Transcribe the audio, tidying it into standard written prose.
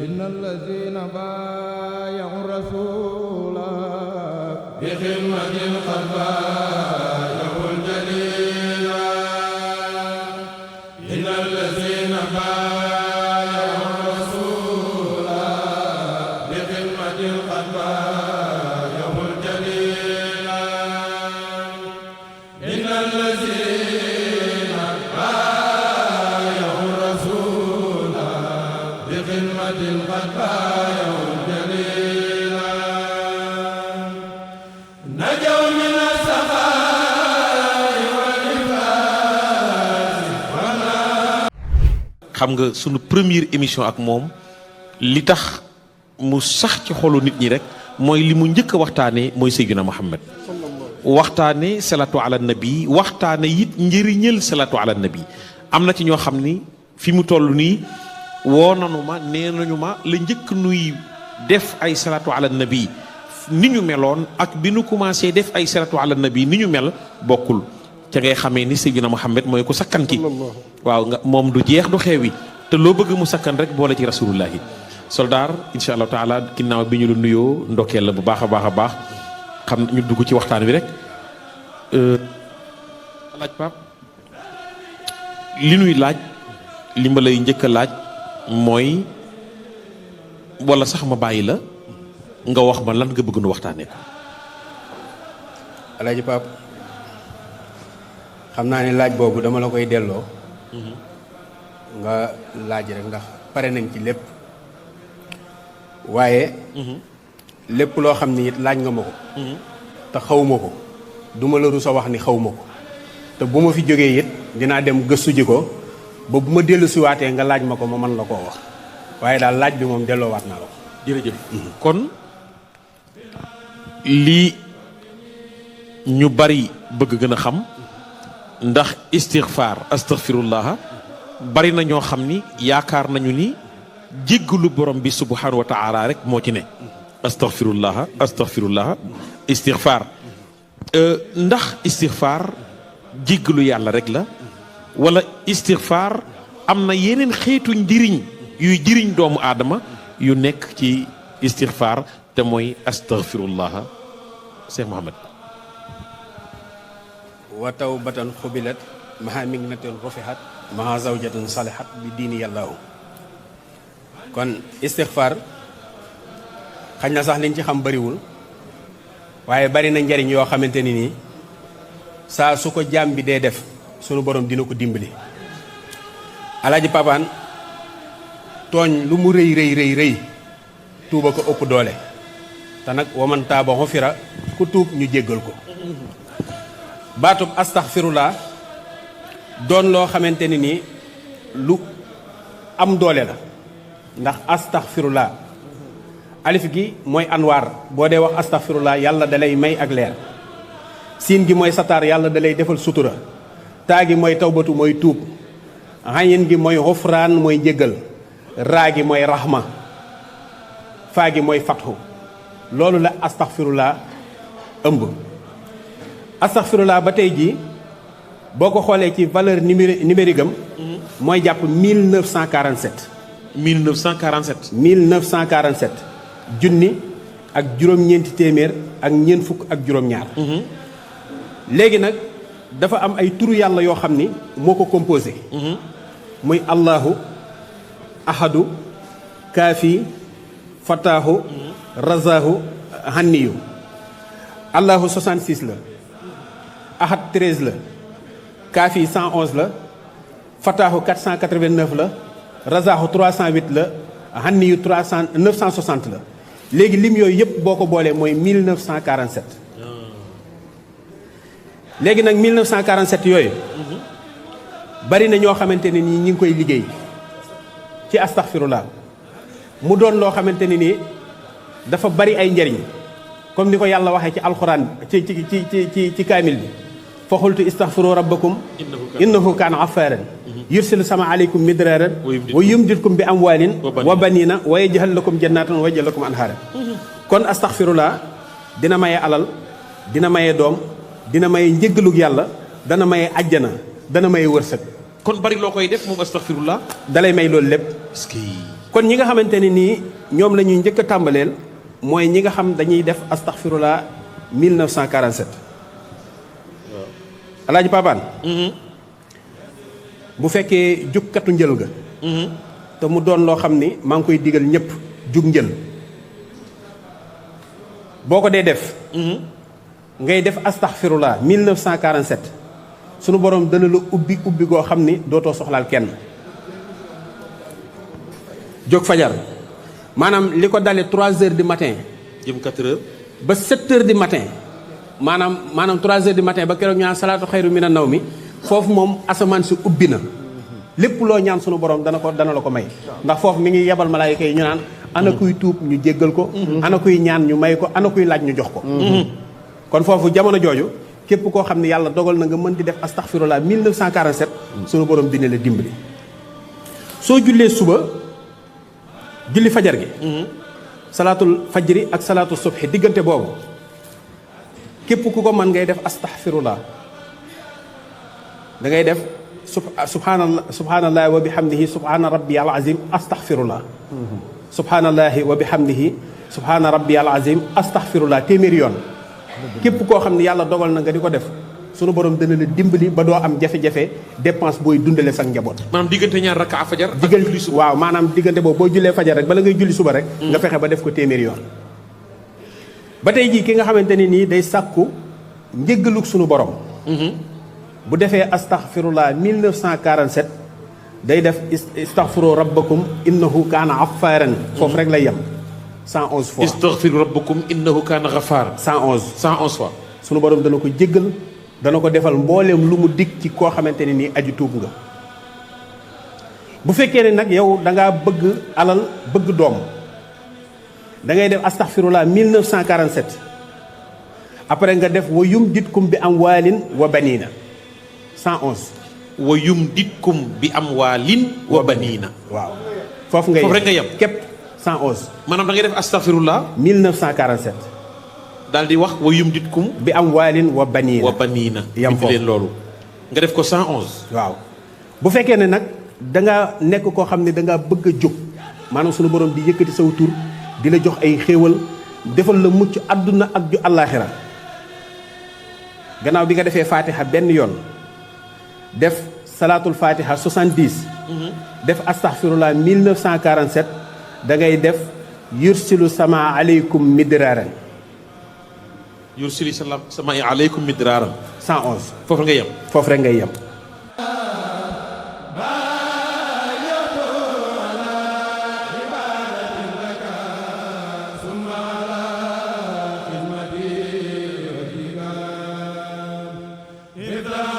إن الذين بايعوا الرسول بخدمة قد بايعوا الجليل إن الذين بايعوا الرسول بخدمة قد بايعوا الجليل إن الذين بايعوا الرسول بخدمة قد بايعوا الجليل نجوا من السخاء والإفلاس xam nga sunu première émission ak moom li tax mu sax ci xolu nit ñi rek mooy li mu njëkk a waxtaanee mooy Seydina Muhammad waxtaane salatu ala nabi waxtaane it njëriñal salatu ala nabi am na ci ñoo xam ni fi mu toll nii woo nanu ma nee nañu ma la njëkk nuy def ay salatu ala nabi ni ñu meloon ak bi nu commencé def ay salatu ala nabi ni ñu mel bokkul ca ngay xamee ni Seydina Muhammad mooy ku sakkan ki waaw nga moom du jeex du xeewi te loo bëgg mu sakkan rek boole ci rasulullahi soldaar insha allahu taala ginnaaw bi ñu la nuyoo ndokkeel la bu baax a baax a baax xam ñu dugg ci waxtaan wi rek laaj Pape li nuy laaj li ma lay njëkk a laaj mooy wala sax ma bàyyi la nga wax ma lan nga bëgg nu waxtaanee ko. Alaaji Pape xam naa ne laaj boobu dama la koy delloo nga laaj rek ndax pare nañ ci lépp waaye lépp loo xam ni it laaj nga ma ko te xawma ko duma la rus a wax ni xawma ko te bu ma fi jógee it dinaa dem gëstu ji ko ba bu ma dellu siwaatee nga laaj ma ko ma mën la koo wax waaye daal laaj bi moom delloowaat naa la ko. jërëjëf kon lii ñu bari bëgg gën a xam ndax istighfar astaghfirullah bari na ñoo xam ni yaakaar nañu ni jéggalu borom bi subhanahu wa taala rek moo ci ne astaghfirullah astaghfirullah istighfar ndax istighfar jéggalu yàlla rek la wala istighfar am na yeneen xeetu njëriñ yuy jëriñ doomu aadama yu nekk ci istighfar te mooy astaghfirullah Cheikh Mohamed wa tawbatan xubilat maha mignatin rufihat maha zawjatin salihat bi diini yàllaahu kon istighfar xañ na sax liñ ci xam bariwul waaye bari na njariñ yoo xamante ni nii saa su ko jaam bi dee def sunu borom dina ko dimbali. Alaaji Papaan tooñ lu mu rëy rëy rëy rëy tuuba ko ëpp doole te nag waman taaba xufira ku tuub ñu jéggal ko. baatub astaxfirullah doon loo xamante ni nii lu am doole la ndax astaxfirullah alif gi mooy anwaar boo dee wax astaxfirullah yàlla dalay may ak leer siin gi mooy sataar yàlla dalay defal sutura taa gi mooy tawbatu mooy tuub xayin gi mooy xufraan mooy njéggal raa gi mooy raxma faa gi mooy fatxu loolu la astaxfirullah ëmb astaxfirullah ba tey jii boo ko xoolee ci valeur numérique am mooy jàpp 1947 junni ak juróom-ñeenti téeméer ak ñeent fukk ak juróom-ñaar léegi nag dafa am ay turu yàlla yoo xam ni moo ko composé muy allahu ahadu kaafi fataahu razaahu hanniyu allahu 66 la ahad 13 la kaafi 111 la fataahu 489 la razaahu 308 la hanniyu 960 la léegi lim yooyu yëpp boo ko boolee mooy 1947 léegi nag 1947 yooyu bari na ñoo xamante ne nii ñi ngi koy liggéey ci astaghfirullah mu doon loo xamante ne nii dafa bari ay njariñ comme ni ko yàlla waxee ci alxuraan ci kaamil bi fa xultu istaghfiru rabbakum innahu kaana ghaffaaran yursilu sama aleykum midraaran wa yumdidkum bi amwaalin wa baniina wa yaj'al lakum jannaatan wa yaj'al lakum anhaaran kon astaghfirullah dina maye alal dina maye doom dina maye njëggalug yàlla dana maye ajjana dana maye wërsëg kon bari loo koy def moom astaghfirullah dalay may loolu lépp kon ñi nga xamante ne nii ñoom la ñuy njëkk a tàmbaleel mooy ñi nga xam dañuy def astaghfirullah 1947. alaaji Paapaan bu fekkee jugkatu njël nga te mu doon loo xam ni maa ngi koy digal ñëpp jug njël boo ko dee def ngay def astaghfirullah 1947 sunu borom dana la ubbi ubbi goo xam ni dootoo soxlaal kenn jóg fajar maanaam li ko dalee 3 heures du matin jëm 4 heures ba 7 heures du matin maanaam 3 heures du matin ba keroog ñu naan salaatu xayru mina naw mi foofu moom asamaan si ubbi na lépp loo ñaan sunu borom dana la ko may ndax foofu mi ngi yebal malaayika yi ñu naan ana kuy tuub ñu jéggal ko ana kuy ñaan ñu may ko ana kuy laaj ñu jox ko kon foofu jamono jooju képp koo xam ne yàlla dogal na nga mën di def astaghfirullah 1947 sunu borom dina la dimbali soo jullee suba julli fajar gi salaatul fajri ak salaatul subhi diggante boobu képp ku ko mën ngay def astaghfirullah da ngay def subhanallah wa bihamdihi subhana rabbiyal azim astaghfirullah subhanallahi wa bihamdihi subhana rabbiyal azim astaghfirullah téeméeri yoon képp koo xam ne yàlla dogal na nga di ko def sunu borom dana la dimbali ba doo am jafe-jafe dépense booy dundale sa njaboot. maanaam diggante ñaar rakka fajar. julli suba waaw maanaam diggante boobu boo jullee fajar rek bala ngay julli suba rek. nga fexe ba def ko téeméeri yoon. ba tey jii ki nga xamante ne nii day sàkku njéggalug sunu borom. bu defee astaghfirullah 1947 day def istaghfiru rabbakum innahu kaana ghaffaaran foofu rek lay yem 111 fois. istaghfiru rabbakum innahu kaana ghaffaaran 111 fois. sunu borom dana ko jéggal dana ko defal mbooleem lu mu dig ci koo xamante ne nii aju tuub nga. bu fekkee ne nag yow da ngaa bëgg alal bëgg doom da ngay def astaghfirullah 1947 après nga def wa yumditkum bi amwaalin wa baniina 111. wa yumditkum bi amwaalin wa baniina. waaw foofu ngay foofu rek nga yem képp 111. maanaam da ngay def astaghfirullah 1947. daal di wax wa yumditkum bi amwaalin wa baniina. wa baniina. yam foofu leen loolu. nga def ko 111. waaw bu fekkee ne nag da nga nekk koo xam ne da nga bëgg a jóg maanaam sunu borom di yëkkati saw tur di la jox ay xéewal defal la mucc àdduna ak ju àllaaxira gannaaw bi nga defee fatiha benn yoon def salaatul fatiha 70. def astaghfirullah 1947 da ngay def yursilu sama aleykum midraaran. yursilu sama aleykum midraaran 111. foofu nga yem. foofu rek ngay yem. Ida